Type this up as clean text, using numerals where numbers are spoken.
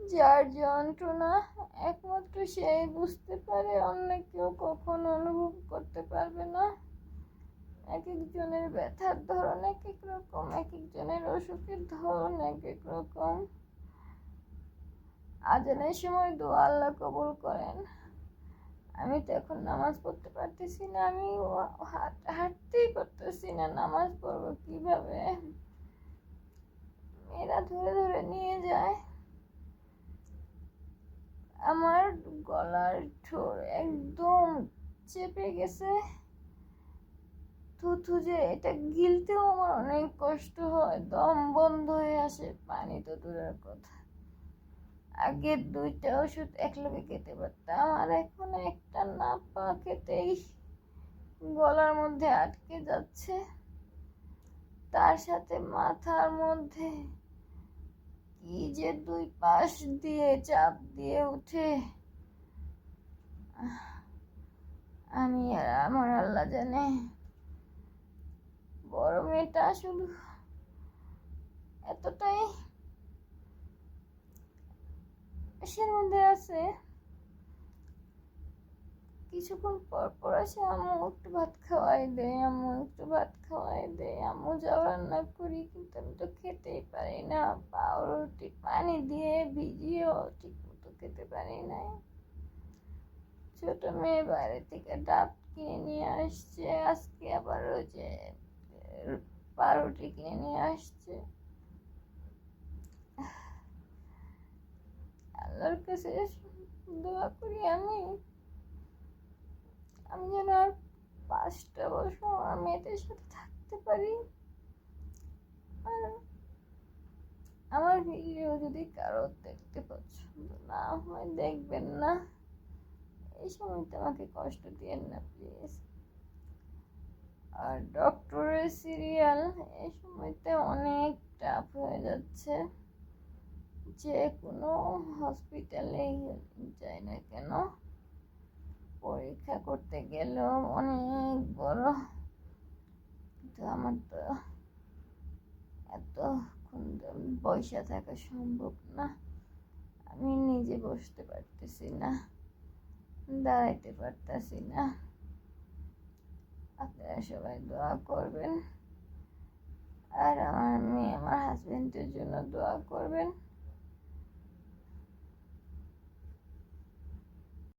যার যন্ত্রণা একমাত্র সেই বুঝতে পারে, অন্য কেউ কখনো অনুভব করতে পারবে না। এক একজনের ব্যথার ধরন এক এক রকম, এক একজনের অসুখের ধরন এক এক রকম। আজানের সময় দোয়া আল্লাহ কবুল করেন। আমি তো এখন নামাজ পড়তে পারতেছি না, আমি হাঁটতেই পারতেছি না, নামাজ পড়বো কিভাবে? এরা ধরে ধরে নিয়ে যায়। আমার গলার ঠোঁট একদম চেপে গেছে, থুথু যে এটা গিলতেও আমার অনেক কষ্ট হয়, দম বন্ধ হয়ে আসে, পানি তো দূরের কথা। আগে 2টা ওষুধ একলগে খেতে পারতাম, আর এখন একটা না পা খেতেই গলার মধ্যে আটকে যাচ্ছে। তার সাথে মাথার মধ্যে কি যে 2 পাশ দিয়ে চাপ দিয়ে উঠে, আমি আর আমার আল্লাহ জানে। বড় মেয়েটা শুধু এতটাই এসের মধ্যে আছে, কিছুক্ষণ পর পর আসে, আম্মু একটু ভাত খাওয়াই দে, আম্মু একটু ভাত খাওয়াই দে, আম্মু যাও রান্না করি, কিন্তু আমি তো খেতেই পারি না। পাউরুটি পানি দিয়ে ভিজিয়েও ঠিক মতো খেতে পারি না। ছোট মেয়ে বাইরে থেকে ডাব কিনে নিয়ে আসছে, আজকে আবার ওই যে পাউরুটি কিনে নিয়ে আসছে। আল্লাহর কাছে দোয়া করি আমি যেন আর 5টা বছর আমার মেয়েদের সাথে থাকতে পারি। আর আমার ভিডিও যদি কারো দেখতে পছন্দ না হয় দেখবেন না, এই সময়তে আমাকে কষ্ট দিয়েন না প্লিজ। আর ডক্টরের সিরিয়াল এই সময়তে অনেক টাফ হয়ে যাচ্ছে, যে কোনো হসপিটালে যাই না কেন পরীক্ষা করতে গেলেও অনেক বড়। কিন্তু আমার তো এতক্ষণ বসে থাকা সম্ভব না, আমি নিজে বসতে পারতেছি না, দাঁড়াইতে পারতেছি না। আপনারা সবাই দোয়া করবেন, আর আমার মেয়ে আমার হাজবেন্ডের জন্য দোয়া করবেন।